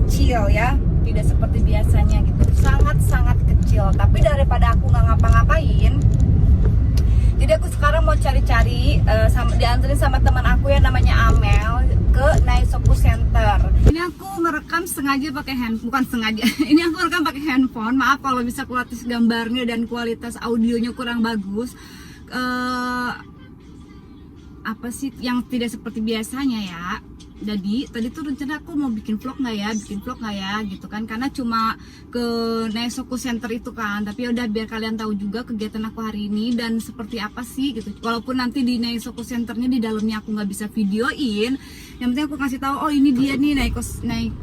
kecil ya, tidak seperti biasanya gitu, sangat-sangat kecil. Tapi daripada aku nggak ngapa-ngapain, jadi aku sekarang mau cari-cari, dianterin sama teman aku yang namanya Amel ke Naisoku Center. Ini aku merekam sengaja pakai bukan sengaja. Ini aku rekam pakai handphone. Maaf kalau bisa kualitas gambarnya dan kualitas audionya kurang bagus. Apa sih yang tidak seperti biasanya ya. Jadi tadi tuh rencana aku mau bikin vlog nggak ya gitu kan, karena cuma ke Naisoku Center itu kan. Tapi udah biar kalian tahu juga kegiatan aku hari ini dan seperti apa sih gitu. Walaupun nanti di Naisoku Centernya di dalamnya aku nggak bisa videoin, yang penting aku kasih tahu, oh ini dia nih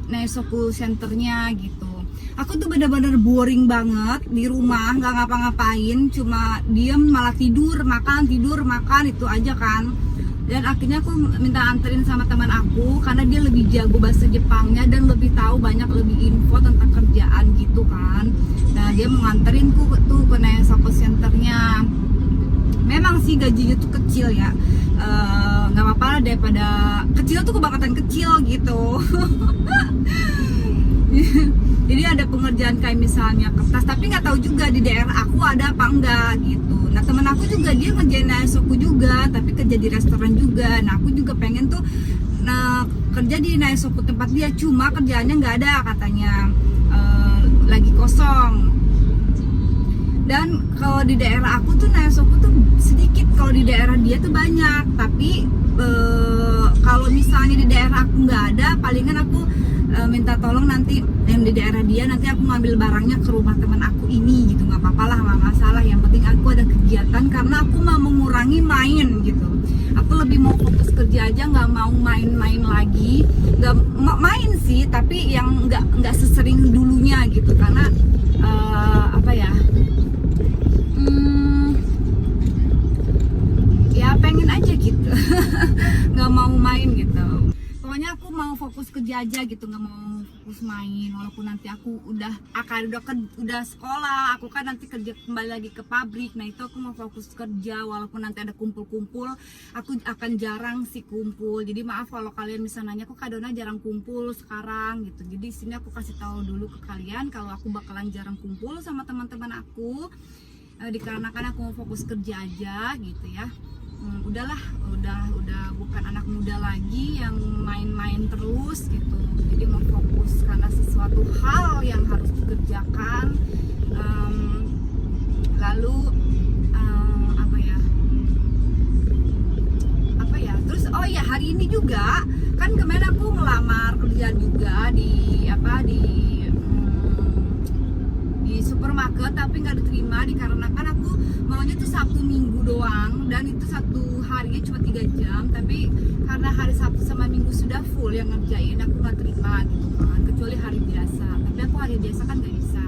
Naisoku Centernya gitu. Aku tuh bener-bener boring banget di rumah, nggak ngapa-ngapain, cuma diem malah tidur makan itu aja kan. Dan akhirnya aku minta anterin sama teman aku karena dia lebih jago bahasa Jepangnya dan lebih tahu lebih info tentang kerjaan gitu kan. Nah dia mau nganterinku tuh ke Naisoku Centernya. Memang sih gajinya tuh kecil ya, nggak apa-apa lah, daripada kecil tuh kebangetan kecil gitu. Jadi ada pengerjaan kayak misalnya kertas, tapi nggak tahu juga di daerah aku ada apa enggak gitu. Nah temen aku juga dia ngerjain Naisoku juga, tapi kerja di restoran juga. Nah aku juga pengen tuh kerja di Naisoku tempat dia, cuma kerjaannya nggak ada katanya, lagi kosong. Dan kalau di daerah aku tuh Naisoku tuh sedikit, kalau di daerah dia tuh banyak. Tapi kalau misalnya di daerah aku nggak ada, palingan aku minta tolong nanti yang di daerah dia, nanti aku ngambil barangnya ke rumah teman aku ini gitu. Nggak apa-apa lah, nggak masalah, yang penting aku ada kegiatan karena aku mau mengurangi main gitu. Aku lebih mau fokus kerja aja, nggak mau main-main lagi. Nggak main sih, tapi yang nggak sesering dulunya gitu, karena apa ya, ya pengen aja gitu. Nggak mau main gitu. Pokoknya aku mau fokus kerja aja gitu, nggak mau fokus main. Walaupun nanti aku udah sekolah, aku kan nanti kerja kembali lagi ke pabrik. Nah itu aku mau fokus kerja, walaupun nanti ada kumpul-kumpul, aku akan jarang sih kumpul. Jadi maaf kalau kalian bisa nanya, kok Kak Dona jarang kumpul sekarang gitu. Jadi sini aku kasih tahu dulu ke kalian kalau aku bakalan jarang kumpul sama teman-teman aku, dikarenakan aku mau fokus kerja aja gitu ya. Udahlah, udah bukan anak muda lagi yang main-main terus gitu. Jadi mau fokus karena sesuatu hal yang harus dikerjakan. Lalu apa ya terus, oh ya hari ini juga kan kemarin aku ngelamar kerjaan juga di supermarket, tapi nggak diterima dikarenakan aku maunya tuh Sabtu Minggu doang, dan itu satu harinya cuma 3 jam. Tapi karena hari Sabtu sama Minggu sudah full yang ngerjain, aku nggak terima gitu kan, kecuali hari biasa. Tapi aku hari biasa kan nggak bisa.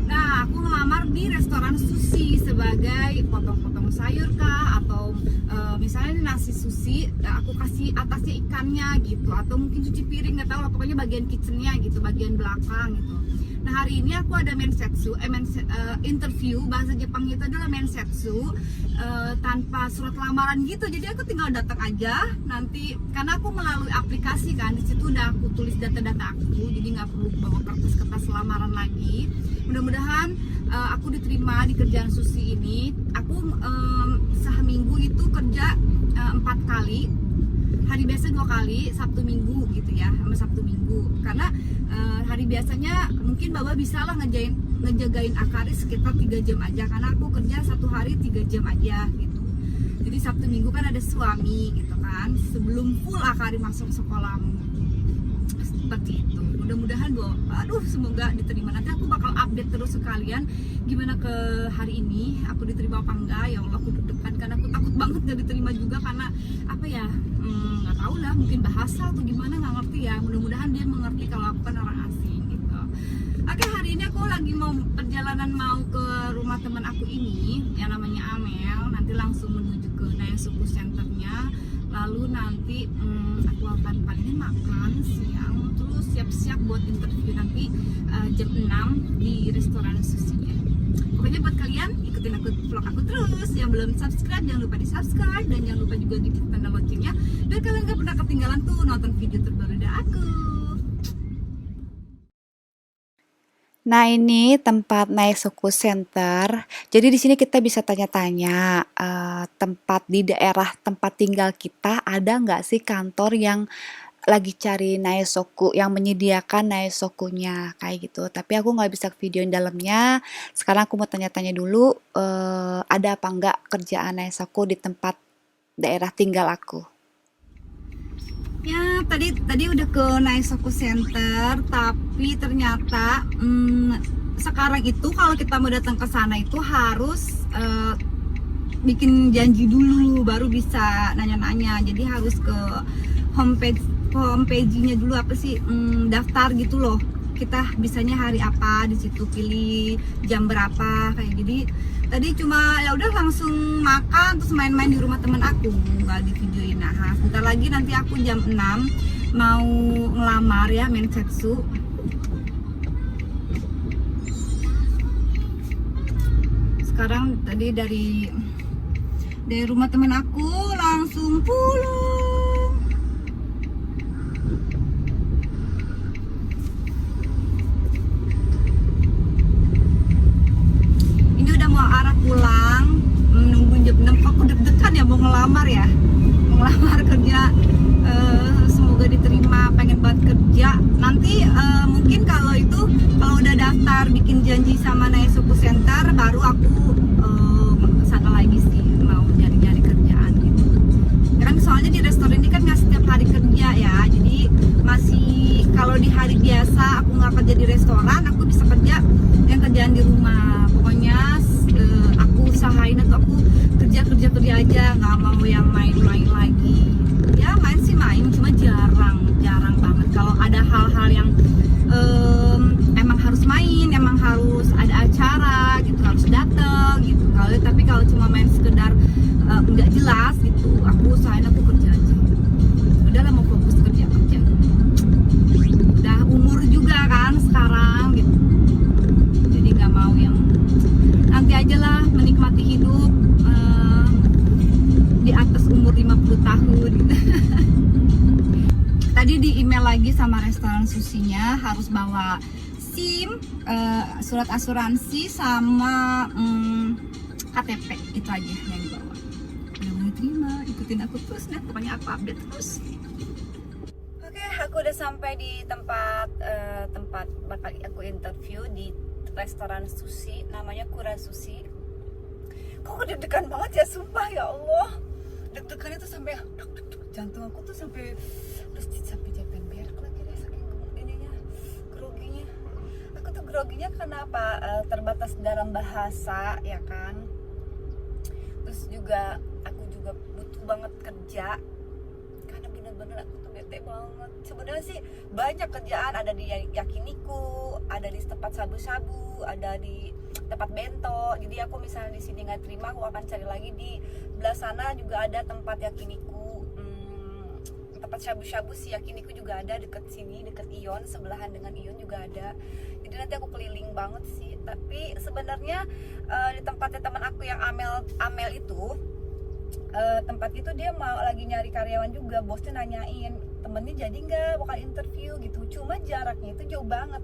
Nah aku ngelamar di restoran sushi sebagai potong-potong sayur kah, atau misalnya ini nasi sushi, aku kasih atasnya ikannya gitu, atau mungkin cuci piring, nggak tahu lah, pokoknya bagian kitchennya gitu, bagian belakang gitu. Nah hari ini aku ada mensetsu, interview, bahasa Jepangnya itu adalah mensetsu, tanpa surat lamaran gitu. Jadi aku tinggal datang aja nanti, karena aku melalui aplikasi kan, di situ udah aku tulis data-data aku, jadi nggak perlu bawa kertas-kertas lamaran lagi. Mudah-mudahan aku diterima di kerjaan sushi ini. Aku seminggu itu kerja 4 kali. Hari biasa 2 kali, Sabtu Minggu gitu ya, sama Sabtu Minggu. Karena hari biasanya mungkin Baba bisa lah ngejagain Akari sekitar 3 jam aja, karena aku kerja satu hari 3 jam aja gitu. Jadi Sabtu Minggu kan ada suami gitu kan, sebelum full Akari masuk sekolah. Seperti itu. Mudah-mudahan semoga diterima. Nanti aku bakal update terus ke kalian gimana ke hari ini, aku diterima apa enggak. Ya Allah, aku deg-degan karena aku takut banget gak diterima juga, karena apa ya, nggak tahu lah, mungkin bahasa atau gimana, nggak ngerti ya. Mudah-mudahan dia mengerti kalau aku kan orang asing gitu. Oke, hari ini aku lagi mau perjalanan mau ke rumah teman aku ini yang namanya Amel. Nanti langsung menuju ke Naisoku Centernya. Lalu nanti aku akan paling makan siang, terus siap-siap buat interview nanti jam 6 di restoran sushi-nya. Pokoknya buat kalian ikutin vlog aku terus. Yang belum subscribe jangan lupa di subscribe, dan jangan lupa juga di tanda loncengnya biar kalian gak pernah ketinggalan tuh nonton video terbaru dari aku. Nah, ini tempat Naisoku Center. Jadi di sini kita bisa tanya-tanya, tempat di daerah tempat tinggal kita ada nggak sih kantor yang lagi cari Naisoku, yang menyediakan Naisokunya kayak gitu. Tapi aku nggak bisa videoin dalamnya. Sekarang aku mau tanya-tanya dulu, ada apa nggak kerjaan Naisoku di tempat daerah tinggal aku. Ya, tadi udah ke Naisoku Center, tapi ternyata sekarang itu kalau kita mau datang ke sana itu harus bikin janji dulu baru bisa nanya-nanya. Jadi harus ke homepage-nya dulu apa sih, daftar gitu loh. Kita bisanya hari apa, di situ pilih jam berapa kayak. Jadi tadi cuma ya udah langsung makan terus main-main di rumah teman aku, nggak di videoin. Nah, sebentar lagi nanti aku jam 6 mau ngelamar ya Mensetsu. Sekarang tadi dari rumah teman aku langsung pulang. Ini udah mau arah pulang, nungguin jam 6. Kok aku deg-degan ya mau ngelamar ya, mau ngelamar kerja. Semoga diterima, pengen banget kerja. Nanti mungkin kalau udah daftar bikin janji sama Naisoku Center baru aku kesana lagi sih, mau nyari-nyari kerjaan gitu ya kan. Soalnya di restoran ini kan nggak setiap hari kerja ya, jadi masih kalau di hari biasa aku nggak kerja di restoran, aku bisa kerja yang kerjaan di rumah. Pokoknya aku usahain atau aku kerja aja, nggak mau yang main-main lagi. Ya main sih main, cuma jarang banget. Kalau ada hal-hal yang emang harus main, emang harus ada acara gitu, harus dateng gitu. Tapi kalau cuma main sekedar nggak jelas gitu, aku usahain aku kerja aja. Udah lah, mau fokus kerja. Udah umur juga kan sekarang gitu, jadi nggak mau yang nanti aja lah, menikmati hidup di atas umur 50 tahun gitu. Tadi di email lagi sama restoran susinya harus bawa SIM, surat asuransi sama KTP, itu aja yang dibawa. Udah mulai terima, ikutin aku terus deh, pokoknya aku update terus. Oke, aku udah sampai di tempat bakal aku interview di restoran sushi, namanya Kura Sushi. Kok deg-degan banget ya, sumpah ya Allah. Deg-degannya tuh sampai jantung aku tuh sampai japen berak lagi deh, saking ininya, groginya. Aku tuh groginya karena apa? Terbatas dalam bahasa ya kan. Terus juga aku juga butuh banget kerja karena bener-bener aku tuh bete banget. Sebenarnya sih banyak kerjaan, ada di yakiniku, ada di tempat sabu-sabu, ada di tempat bento. Jadi aku misalnya di sini nggak terima, aku akan cari lagi di belah sana juga ada tempat yakiniku, tempat shabu-shabu si yakiniku juga ada deket sini, deket Ion, sebelahan dengan Ion juga ada. Jadi nanti aku keliling banget sih. Tapi sebenarnya di tempatnya teman aku yang Amel itu, tempat itu dia mau lagi nyari karyawan juga. Bosnya nanyain temennya jadi nggak bakal interview gitu, cuma jaraknya itu jauh banget.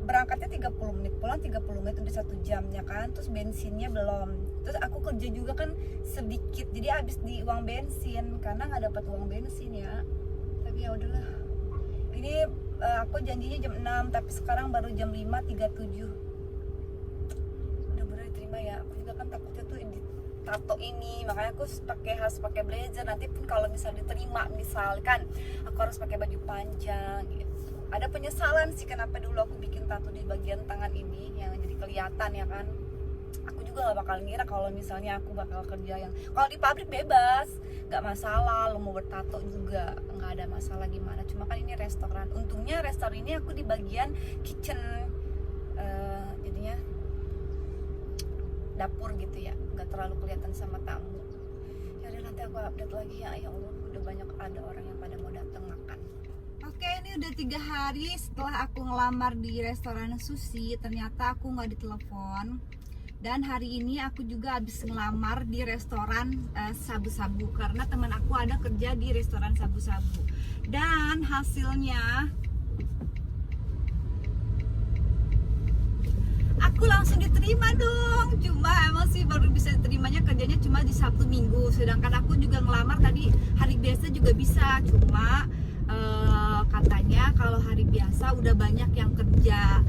Berangkatnya 30 menit, pulang 30 menit, udah 1 jam ya kan. Terus bensinnya belum, terus aku kerja juga kan sedikit, jadi habis di uang bensin karena nggak dapat uang bensin ya. Tapi ya udahlah, ini aku janjinya jam 6 tapi sekarang baru jam 5.37. Udah bener diterima ya. Aku juga kan takutnya tuh di tato ini, makanya aku harus pakai blazer. Nanti pun kalau misalnya diterima, misalkan aku harus pakai baju panjang gitu. Ada penyesalan sih kenapa dulu aku bikin tato di bagian tangan ini yang jadi kelihatan ya kan. Aku juga gak bakal ngira kalau misalnya aku bakal kerja yang, kalau di pabrik bebas, gak masalah, lo mau bertato juga gak ada masalah gimana. Cuma kan ini restoran, untungnya restoran ini aku di bagian kitchen, jadinya dapur gitu ya, gak terlalu kelihatan sama tamu. Ya udah, nanti aku update lagi ya. Ya Allah, udah banyak ada orang yang pada mau datang makan. Oke, ini udah 3 hari setelah aku ngelamar di restoran sushi. Ternyata aku nggak ditelepon. Dan hari ini aku juga habis ngelamar di restoran sabu-sabu, karena teman aku ada kerja di restoran sabu-sabu. Dan hasilnya aku langsung diterima dong. Cuma emang sih baru bisa diterimanya kerjanya cuma di Sabtu Minggu. Sedangkan aku juga ngelamar tadi hari biasa juga bisa. Cuma katanya kalau hari biasa udah banyak yang kerja.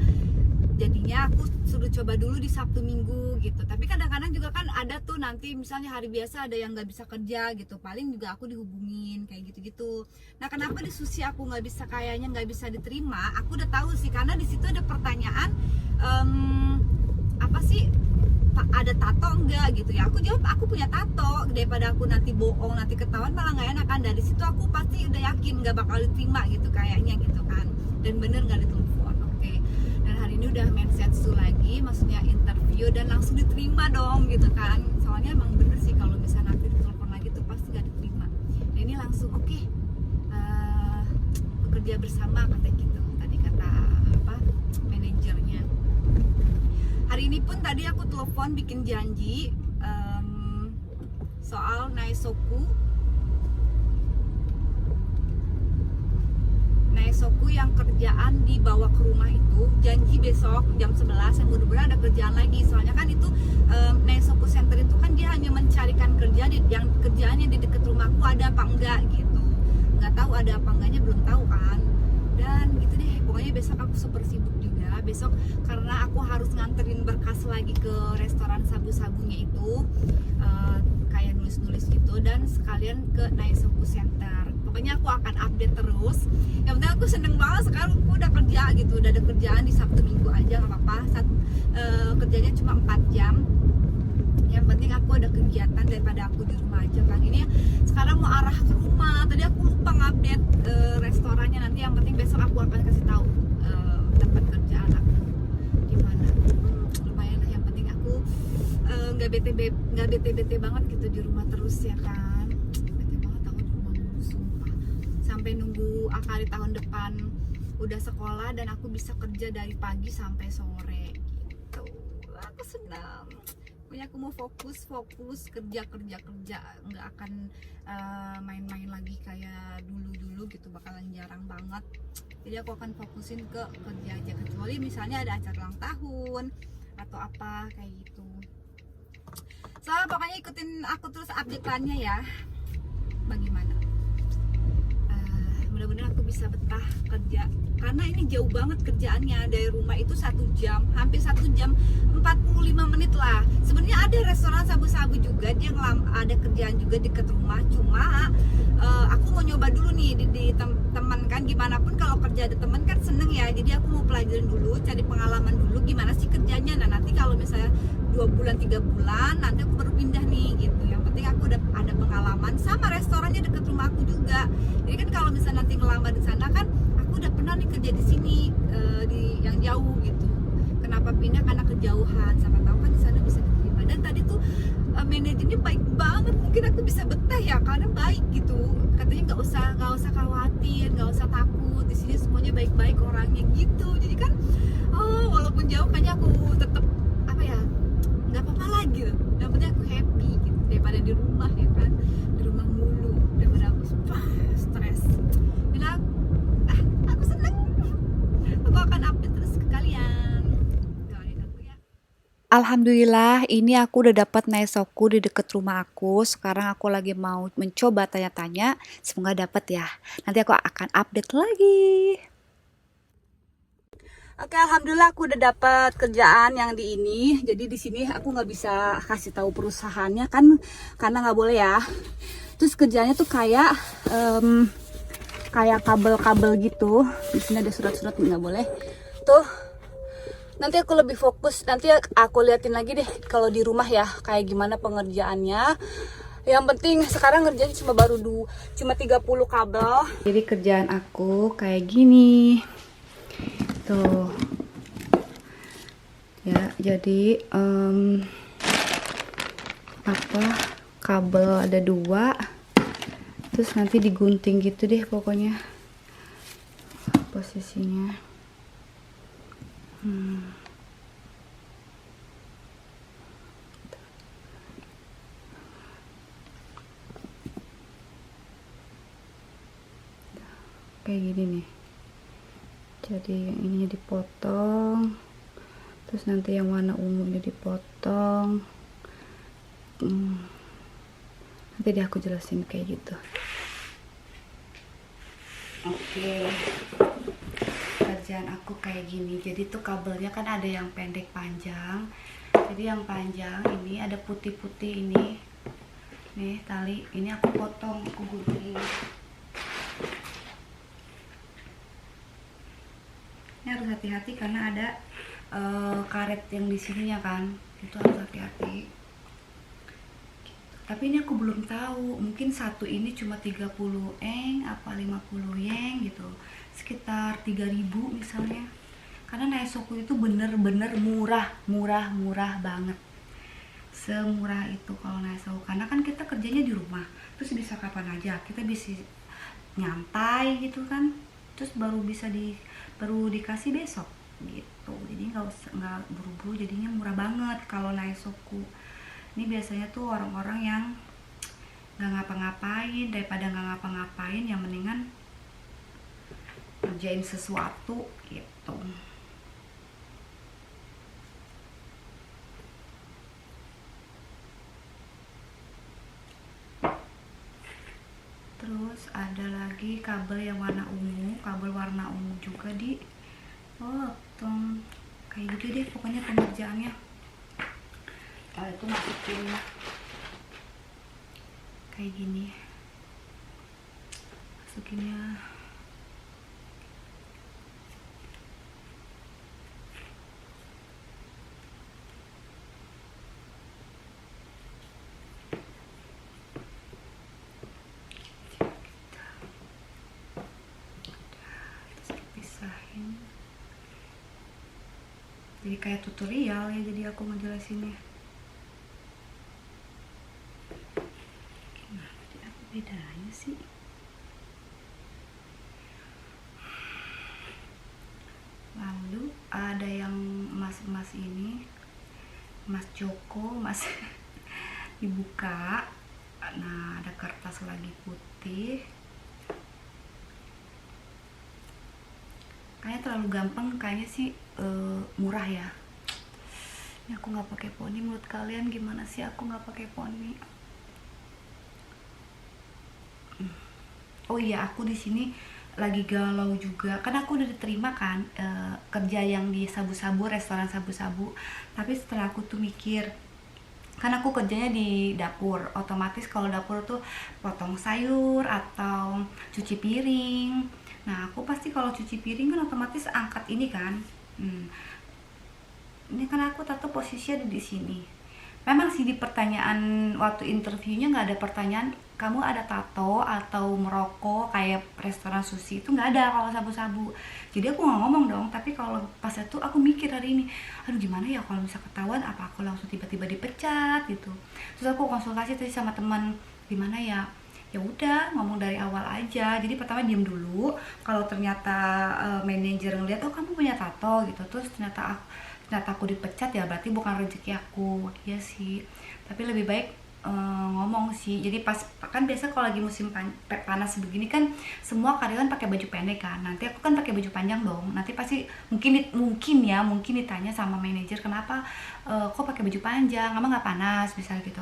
Jadinya aku suruh coba dulu di Sabtu Minggu gitu. Tapi kadang-kadang juga kan ada tuh nanti misalnya hari biasa ada yang nggak bisa kerja gitu. Paling juga aku dihubungin kayak gitu-gitu. Nah kenapa di Susi aku nggak bisa, kayaknya nggak bisa diterima? Aku udah tahu sih karena di situ ada pertanyaan apa sih, ada tato enggak gitu ya. Aku jawab aku punya tato, daripada aku nanti bohong nanti ketahuan malah nggak enak kan. Dari situ aku pasti udah yakin nggak bakal diterima gitu kayaknya gitu kan. Dan bener nggak ditelepon. Oke. Dan hari ini udah main setsu lagi, maksudnya interview dan langsung diterima dong gitu kan. Soalnya emang bener sih kalau misalnya nanti ditelepon lagi tuh pasti nggak diterima. Dan ini langsung oke, bekerja bersama kata gitu. Tadi kata apa manajernya. Hari ini pun tadi aku telepon bikin janji soal Naisoku yang kerjaan dibawa ke rumah itu. Janji besok jam 11 yang mudah-mudahan ada kerjaan lagi. Soalnya kan itu Naisoku Center itu kan dia hanya mencarikan kerja yang kerjaannya di dekat rumahku ada apa enggak gitu. Nggak tahu ada apa enggaknya, belum tahu kan. Dan gitu deh, pokoknya besok aku super sibuk juga besok karena aku harus nganterin berkas lagi ke restoran sabu-sabunya itu, kayak nulis-nulis gitu, dan sekalian ke Naisoku Center. Pokoknya aku akan update terus. Yang penting aku seneng banget sekarang aku udah kerja gitu, udah ada kerjaan di Sabtu Minggu aja nggak apa-apa. Kerjanya cuma 4 jam. Yang penting aku ada kegiatan daripada aku di rumah aja kan. Ini sekarang mau arah ke rumah. Tadi aku lupa ngupdate restorannya. Nanti yang penting besok aku akan kasih tahu tempat kerjaan aku gimana. Lumayan lah, yang penting aku nggak bete banget gitu di rumah terus ya kan. Bete banget aku di rumah mulu, sumpah. Sampai nunggu Akari tahun depan udah sekolah dan aku bisa kerja dari pagi sampai sore gitu. Aku senang. Pokoknya aku mau fokus kerja, nggak akan main-main lagi kayak dulu gitu, bakalan jarang banget. Jadi aku akan fokusin ke kerja aja, kecuali misalnya ada acara ulang tahun atau apa kayak gitu. So pokoknya ikutin aku terus update-annya ya, bagaimana. Mudah-mudahan aku bisa betah kerja karena ini jauh banget kerjaannya. Dari rumah itu 1 jam, hampir 1 jam 45 menit lah. Sebenarnya ada restoran sabu-sabu juga, dia ada kerjaan juga deket rumah. Cuma aku mau nyoba dulu nih di teman kan, gimana pun kalau kerja ada teman kan seneng ya. Jadi aku mau pelajarin dulu, cari pengalaman dulu gimana sih kerjanya. Nah nanti kalau misalnya 2 bulan 3 bulan nanti aku baru pindah nih gitu. Yang penting aku udah ada pengalaman, sama restorannya deket rumah aku juga. Jadi kan kalau misalnya nanti ngelamar di sana kan aku udah pernah nih kerja di sini, di yang jauh gitu. Kenapa pindah? Karena kejauhan. Siapa tahu kan di sana bisa diterima. Dan tadi tuh manajernya baik banget, mungkin aku bisa betah ya karena baik gitu. Katanya nggak usah khawatir, nggak usah takut, di sini semuanya baik-baik orangnya gitu. Jadi kan walaupun jauh kayaknya aku tetap apa ya, nggak apa-apa lagi gitu. Yang penting aku happy gitu daripada di rumah ya kan, di rumah mulu daripada aku stres. Dan aku seneng, aku akan update terus ke kalian. Doain aku ya. Alhamdulillah, ini aku udah dapat Naisoku di deket rumah aku. Sekarang aku lagi mau mencoba tanya-tanya, semoga dapat ya. Nanti aku akan update lagi. Oke, alhamdulillah aku udah dapat kerjaan yang di ini. Jadi di sini aku nggak bisa kasih tahu perusahaannya kan, karena nggak boleh ya. Terus kerjanya tuh kayak kabel-kabel gitu. Di sini ada surat-surat, nggak boleh. Tuh, nanti aku lebih fokus. Nanti aku liatin lagi deh kalau di rumah ya kayak gimana pengerjaannya. Yang penting sekarang ngerjain cuma 30 kabel. Jadi kerjaan aku kayak gini. Tuh. Ya, jadi kabel ada 2. Terus nanti digunting gitu deh pokoknya posisinya. Kayak gini nih. Jadi yang ininya dipotong, Terus nanti yang warna ungu ini dipotong. Nanti deh aku jelasin kayak gitu. Oke, kerjaan aku kayak gini. Jadi tuh kabelnya kan ada yang pendek panjang. Jadi yang panjang ini ada putih-putih ini. Nih tali, ini aku potong, aku gunting. Ini harus hati-hati karena ada karet yang di sininya kan. Itu harus hati-hati. Tapi ini aku belum tahu, mungkin satu ini cuma 30 eng apa 50 yen gitu, sekitar 3.000 misalnya. Karena Naisoku itu bener-bener murah banget, semurah itu kalau Naisoku. Karena kan kita kerjanya di rumah, terus bisa kapan aja, kita bisa nyantai gitu kan, terus baru dikasih besok gitu. Jadi nggak buru-buru, jadinya murah banget kalau Naisoku. Ini biasanya tuh orang-orang yang nggak ngapa-ngapain, daripada nggak ngapa-ngapain yang mendingan kerjain sesuatu gitu. Terus ada lagi kabel yang warna ungu, kabel warna ungu juga dipotong kayak gitu deh pokoknya pengerjaannya. Itu masukin kayak gini, masukinnya terus dipisahin. Jadi kayak tutorial ya, jadi aku ngejelasinnya. Bedanya sih lalu ada yang emas-emas ini, emas Joko, emas dibuka. Nah ada kertas lagi putih, kayaknya terlalu gampang, kayaknya sih murah ya. Ini aku nggak pakai poni, menurut kalian gimana sih aku nggak pakai poni? Oh iya, aku di sini lagi galau juga. Kan aku udah diterima kan kerja yang di sabu-sabu, restoran sabu-sabu. Tapi setelah aku tuh mikir, kan aku kerjanya di dapur. Otomatis kalau dapur tuh potong sayur atau cuci piring. Nah, aku pasti kalau cuci piring kan otomatis angkat ini kan. Ini kan aku tato posisinya ada di sini. Memang sih di pertanyaan waktu interviewnya nggak ada pertanyaan kamu ada tato atau merokok kayak restoran sushi, itu nggak ada kalau sabu-sabu. Jadi aku nggak ngomong dong. Tapi kalau pas itu aku mikir hari ini, aduh gimana ya kalau bisa ketahuan, apa aku langsung tiba-tiba dipecat gitu. Terus aku konsultasi tadi sama teman, gimana ya. Ya udah ngomong dari awal aja. Jadi pertama diem dulu. Kalau ternyata manajer ngeliat, oh kamu punya tato gitu, terus ternyata aku dipecat, ya berarti bukan rezeki aku. Ya sih, tapi lebih baik ngomong sih. Jadi pas kan biasa kalau lagi musim panas begini kan semua karyawan pakai baju pendek kan. Nanti aku kan pakai baju panjang dong. Nanti pasti mungkin ditanya sama manajer, kenapa kok pakai baju panjang, emang nggak panas misalnya gitu.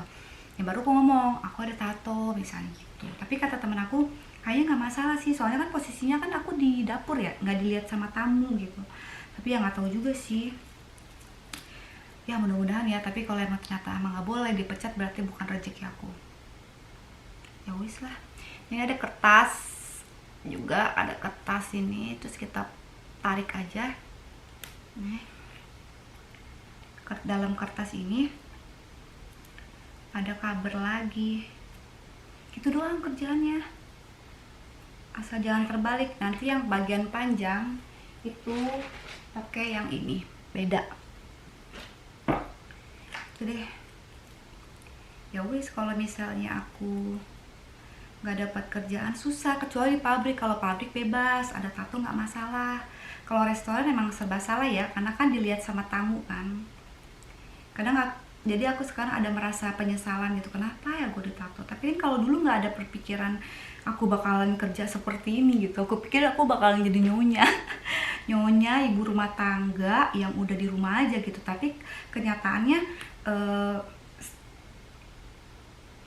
Ya baru aku ngomong aku ada tato misalnya gitu. Tapi kata temen aku kayaknya nggak masalah sih, soalnya kan posisinya kan aku di dapur ya, nggak dilihat sama tamu gitu. Tapi ya nggak tahu juga sih. Ya mudah-mudahan ya. Tapi kalau emang ternyata emang nggak boleh dipecat, berarti bukan rezeki aku. Ya wis lah. Ini ada kertas juga, ada kertas ini, terus kita tarik aja. Nih, dalam kertas ini ada kabel lagi. Itu doang kerjaannya, asal jangan terbalik. Nanti yang bagian panjang itu pakai yang ini, beda. Deh, ya wis. Kalau misalnya aku nggak dapat kerjaan susah, kecuali di pabrik. Kalau pabrik bebas, ada tato nggak masalah. Kalau restoran emang serba salah ya, karena kan dilihat sama tamu kan. Kadang nggak, jadi aku sekarang ada merasa penyesalan gitu, kenapa ya gue ditato. Tapi kan kalau dulu nggak ada perpikiran aku bakalan kerja seperti ini gitu. Aku pikir aku bakalan jadi nyonya nyonya ibu rumah tangga yang udah di rumah aja gitu. Tapi kenyataannya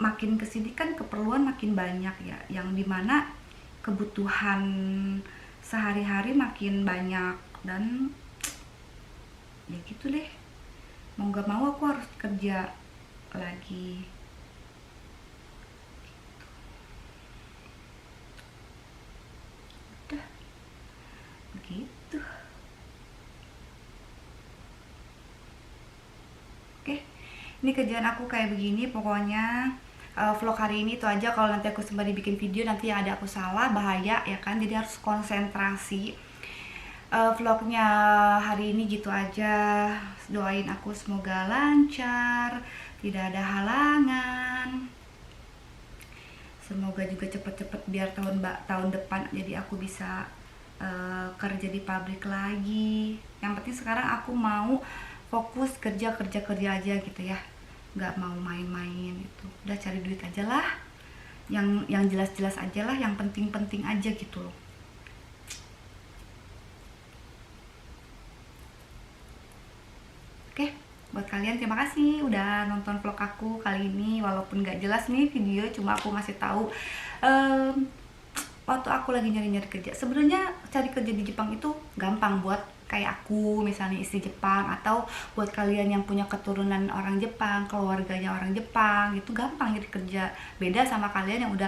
makin kesini kan keperluan makin banyak ya, yang dimana kebutuhan sehari-hari makin banyak, dan ya gitu deh, mau gak mau aku harus kerja lagi. Udah begitu. Oke, ini kerjaan aku kayak begini pokoknya. Vlog hari ini itu aja. Kalau nanti aku sembari bikin video nanti yang ada aku salah, bahaya ya kan, jadi harus konsentrasi. Vlognya hari ini gitu aja. Doain aku semoga lancar, tidak ada halangan. Semoga juga cepet-cepet biar tahun depan jadi aku bisa kerja di pabrik lagi. Yang penting sekarang aku mau fokus kerja aja gitu ya, nggak mau main-main gitu. Udah cari duit aja lah, yang jelas-jelas aja lah, yang penting-penting aja gitu loh. Oke, buat kalian terima kasih udah nonton vlog aku kali ini. Walaupun nggak jelas nih video, cuma aku ngasih tahu waktu aku lagi nyari-nyari kerja. Sebenarnya cari kerja di Jepang itu gampang buat kayak aku misalnya istri Jepang, atau buat kalian yang punya keturunan orang Jepang, keluarganya orang Jepang, itu gampang nyari kerja. Beda sama kalian yang udah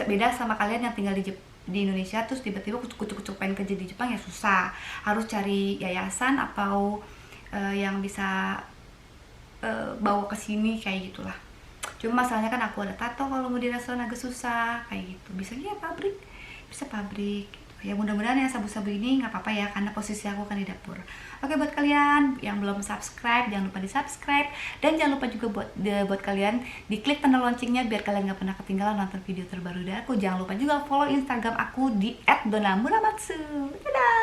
beda sama kalian yang tinggal di Indonesia terus tiba-tiba kucuk-kucuk pengen kerja di Jepang, ya susah. Harus cari yayasan atau yang bisa bawa ke sini kayak gitulah. Cuma masalahnya kan aku ada tato, kalau mau di restoran agak susah kayak gitu. Bisa pabrik gitu. Ya mudah-mudahan yang sabu-sabu ini nggak apa-apa ya, karena posisi aku kan di dapur. Oke, buat kalian yang belum subscribe jangan lupa di subscribe, dan jangan lupa juga buat kalian diklik tanda loncengnya biar kalian nggak pernah ketinggalan nonton video terbaru dari aku. Jangan lupa juga follow Instagram aku di @donamuramatsu. Dadah.